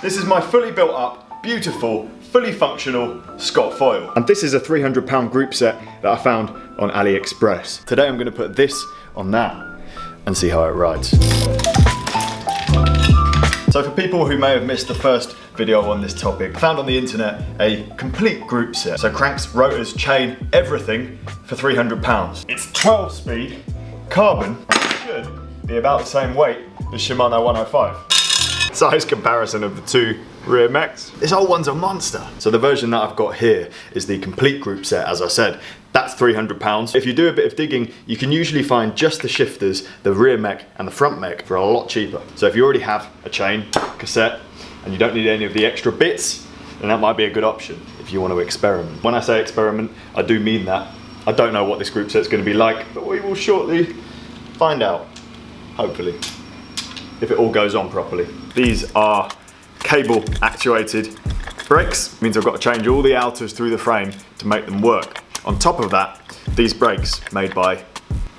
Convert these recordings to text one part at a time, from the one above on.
This is my fully built up, beautiful, fully functional Scott foil. And this is a £300 group set that I found on AliExpress. Today I'm going to put this on that and see how it rides. So for people who may have missed the first video on this topic, I found on the internet a complete group set. So cranks, rotors, chain, everything for £300. It's 12 speed, carbon, and it should be about the same weight as Shimano 105. Size comparison of the two rear mechs. This old one's a monster. So the version that I've got here is the complete group set, as I said. That's £300. If you do a bit of digging, you can usually find just the shifters, the rear mech and the front mech for a lot cheaper. So if you already have a chain, cassette, and you don't need any of the extra bits, then that might be a good option if you want to experiment. When I say experiment, I do mean that. I don't know what this group set's going to be like, but we will shortly find out, hopefully, if it all goes on properly. These are cable actuated brakes. Means I've got to change all the outers through the frame to make them work. On top of that, these brakes made by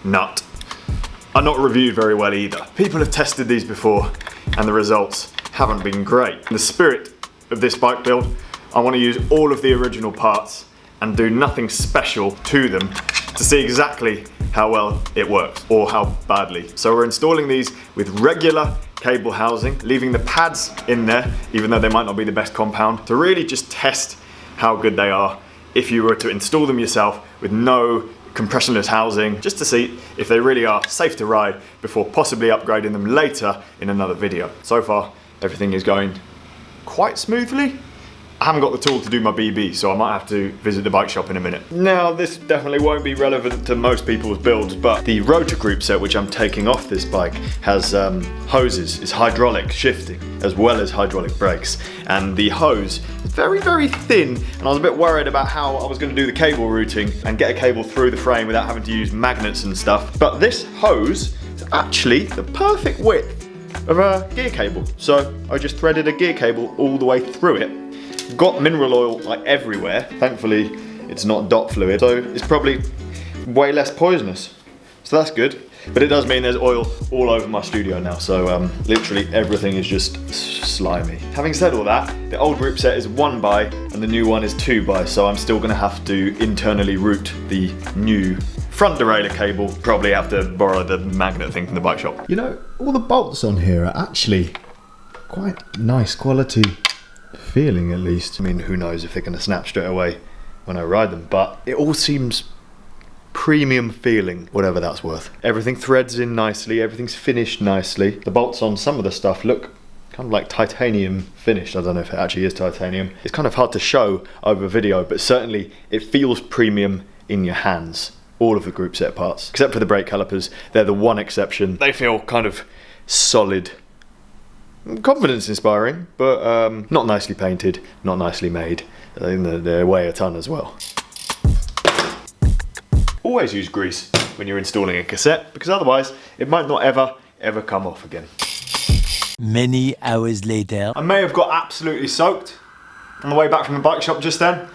Nut are not reviewed very well either. People have tested these before and the results haven't been great. In the spirit of this bike build, I want to use all of the original parts and do nothing special to them to see exactly how well it works or how badly. So we're installing these with regular cable housing, leaving the pads in there, even though they might not be the best compound, to really just test how good they are if you were to install them yourself with no compressionless housing, just to see if they really are safe to ride before possibly upgrading them later in another video. So far, everything is going quite smoothly. I haven't got the tool to do my BB, so I might have to visit the bike shop in a minute. Now, this definitely won't be relevant to most people's builds, but the rotor group set, which I'm taking off this bike, has hoses, it's hydraulic shifting, as well as hydraulic brakes. And the hose is very, very thin, and I was a bit worried about how I was going to do the cable routing and get a cable through the frame without having to use magnets and stuff. But this hose is actually the perfect width of a gear cable. So I just threaded a gear cable all the way through it. Got mineral oil like everywhere. Thankfully, it's not dot fluid, so it's probably way less poisonous. So that's good. But it does mean there's oil all over my studio now, so literally everything is just slimy. Having said all that, the old group set is 1x and the new one is 2x, so I'm still gonna have to internally route the new front derailleur cable. Probably have to borrow the magnet thing from the bike shop. You know, all the bolts on here are actually quite nice quality feeling, at least. I mean, who knows if they're going to snap straight away when I ride them, but it all seems premium feeling, whatever that's worth. Everything threads in nicely, everything's finished nicely. The bolts on some of the stuff look kind of like titanium finished. I don't know if it actually is titanium. It's kind of hard to show over video, but certainly it feels premium in your hands. All of the group set parts, except for the brake calipers. They're the one exception. They feel kind of solid. Confidence inspiring, but not nicely painted, not nicely made. They weigh a ton as well. Always use grease when you're installing a cassette, because otherwise it might not ever come off again. Many hours later. I may have got absolutely soaked on the way back from the bike shop just then.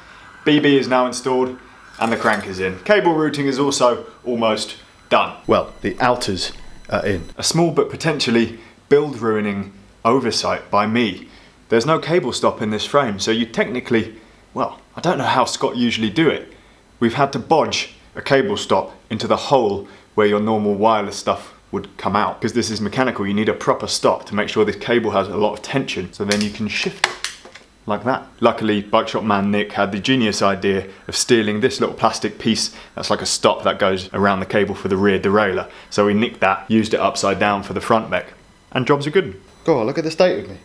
BB is now installed and the crank is in. Cable routing is also almost done. Well, the outers are in. A small but potentially build ruining oversight by me. There's no cable stop in this frame, so you technically, well, I don't know how Scott usually do it. We've had to bodge a cable stop into the hole where your normal wireless stuff would come out. Because this is mechanical, you need a proper stop to make sure this cable has a lot of tension, so then you can shift it like that. Luckily, bike shop man Nick had the genius idea of stealing this little plastic piece that's like a stop that goes around the cable for the rear derailleur. So we nicked that, used it upside down for the front mech, and jobs are good. God, look at the state of me.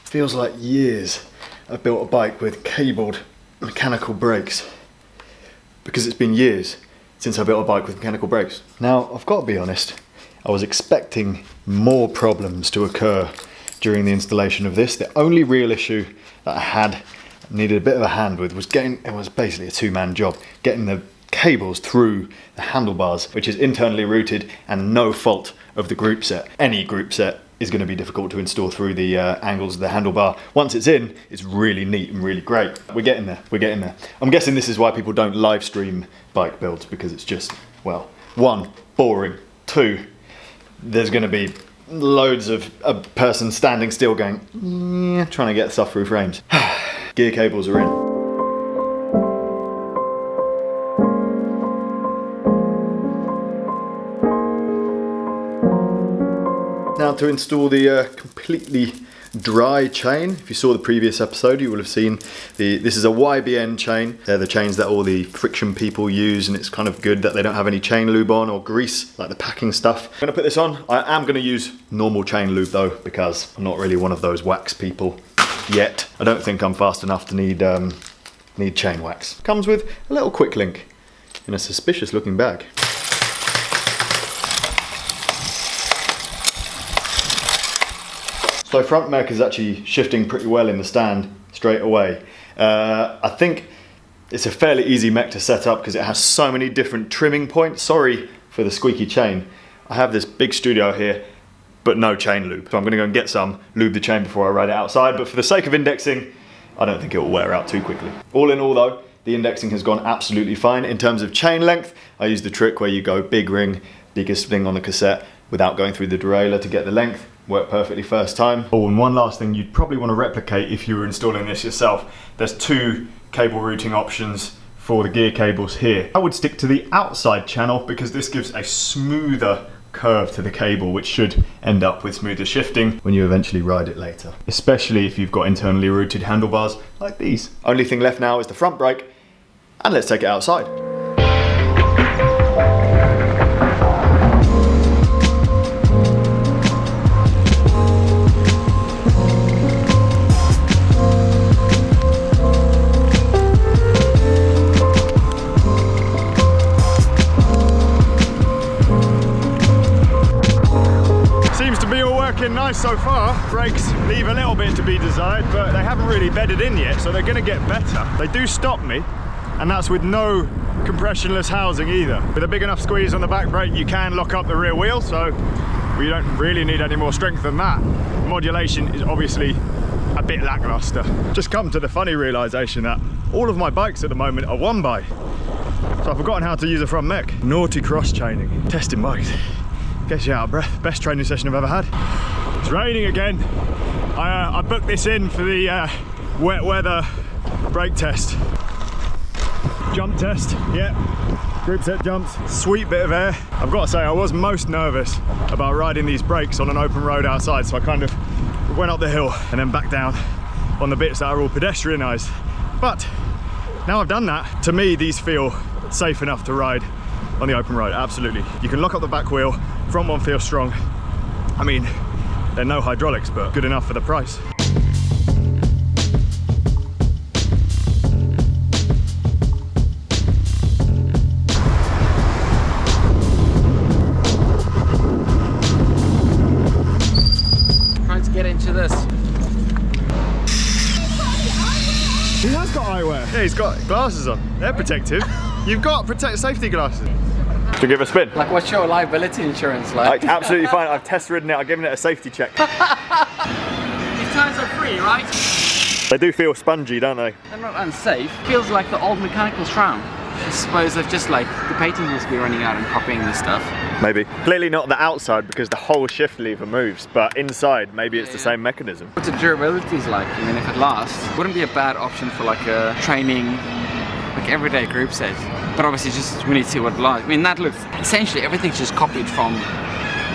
Feels like years I've built a bike with cabled mechanical brakes. Because it's been years since I built a bike with mechanical brakes. Now, I've got to be honest, I was expecting more problems to occur during the installation of this. The only real issue that I had, needed a bit of a hand with, was it was basically a two-man job, getting the cables through the handlebars, which is internally routed and no fault of the group set. Any group set is going to be difficult to install through the angles of the handlebar. Once it's in, it's really neat and really great. We're getting there, we're getting there. I'm guessing this is why people don't live stream bike builds, because it's just, well, 1, boring, 2, there's going to be loads of a person standing still going, trying to get stuff through frames. Gear cables are in. Now to install the completely dry chain. If you saw the previous episode, you will have seen this is a YBN chain. They're the chains that all the friction people use, and it's kind of good that they don't have any chain lube on or grease, like the packing stuff. I'm gonna put this on. I am gonna use normal chain lube though, because I'm not really one of those wax people yet. I don't think I'm fast enough to need chain wax. Comes with a little quick link in a suspicious looking bag. So front mech is actually shifting pretty well in the stand straight away. I think it's a fairly easy mech to set up because it has so many different trimming points. Sorry for the squeaky chain. I have this big studio here, but no chain lube. So I'm gonna go and get some, lube the chain before I ride it outside. But for the sake of indexing, I don't think it will wear out too quickly. All in all though, the indexing has gone absolutely fine. In terms of chain length, I use the trick where you go big ring, biggest thing on the cassette without going through the derailleur to get the length. Worked perfectly first time. Oh, and one last thing you'd probably want to replicate if you were installing this yourself. There's 2 cable routing options for the gear cables here. I would stick to the outside channel because this gives a smoother curve to the cable, which should end up with smoother shifting when you eventually ride it later. Especially if you've got internally routed handlebars like these. Only thing left now is the front brake, and let's take it outside. Nice so far. Brakes leave a little bit to be desired, but they haven't really bedded in yet, so they're going to get better. They do stop me, and that's with no compressionless housing either. With a big enough squeeze on the back brake, you can lock up the rear wheel, so we don't really need any more strength than that. Modulation is obviously a bit lackluster. Just come to the funny realization that all of my bikes at the moment are one by, so I've forgotten how to use a front mech. Naughty cross chaining. Testing bikes. Gets you out of breath. Best training session I've ever had. It's raining again. I booked this in for the wet weather brake test. Jump test, yeah. Group set jumps, sweet bit of air. I've got to say, I was most nervous about riding these brakes on an open road outside, so I kind of went up the hill and then back down on the bits that are all pedestrianised. But now I've done that, to me these feel safe enough to ride on the open road, absolutely. You can lock up the back wheel, front one feels strong. I mean, they're no hydraulics, but good enough for the price. Trying to get into this. He has got eyewear. Yeah, he's got glasses on. They're protective. You've got safety glasses. To give a spin. Like, what's your liability insurance like? Absolutely fine. I've test ridden it. I've given it a safety check. These tyres are free, right? They do feel spongy, don't they? They're not unsafe. Feels like the old mechanical shroud. I suppose they've just like, the patent must be running out and copying this stuff. Maybe. Clearly not the outside because the whole shift lever moves, but inside maybe it's the same mechanism. What's the durability like? I mean, if it lasts, wouldn't be a bad option for like a training, like everyday group set. But obviously just we need to see what it lasts. I mean, that looks, essentially everything's just copied from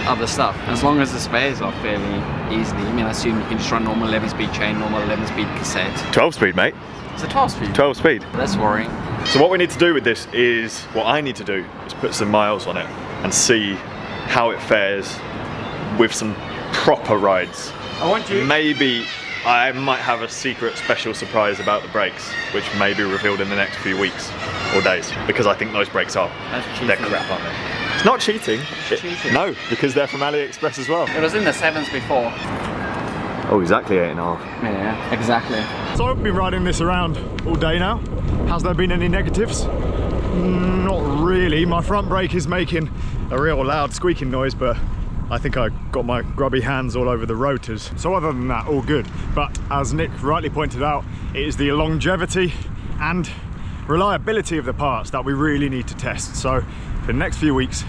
other stuff. As long as the spares are fairly easily. I mean, I assume you can just run normal 11-speed chain, normal 11-speed cassette. 12-speed, mate. It's a 12-speed? 12-speed. That's worrying. So what we need to do with this is, what I need to do is put some miles on it and see how it fares with some proper rides. I want you. Maybe I might have a secret special surprise about the brakes, which may be revealed in the next few weeks or days, because I think those brakes are, they're crap, aren't they? It's not cheating. Cheating. No, because they're from AliExpress as well. It was in the 7s before. Oh, exactly 8.5. Yeah, exactly. So I've been riding this around all day now. Has there been any negatives? Not really. My front brake is making a real loud squeaking noise, but I think I got my grubby hands all over the rotors. So other than that, all good. But as Nick rightly pointed out, it is the longevity and reliability of the parts that we really need to test. So for the next few weeks,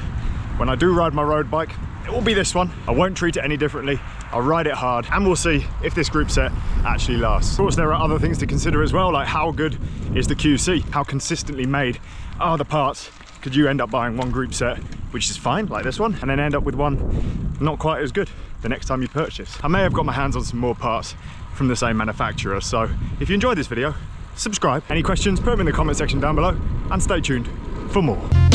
when I do ride my road bike, it will be this one. I won't treat it any differently. I'll ride it hard and we'll see if this group set actually lasts. Of course, there are other things to consider as well, like how good is the QC? How consistently made are the parts? Could you end up buying one group set, which is fine, like this one, and then end up with one not quite as good the next time you purchase? I may have got my hands on some more parts from the same manufacturer, so if you enjoyed this video, subscribe. Any questions, put them in the comment section down below, and stay tuned for more.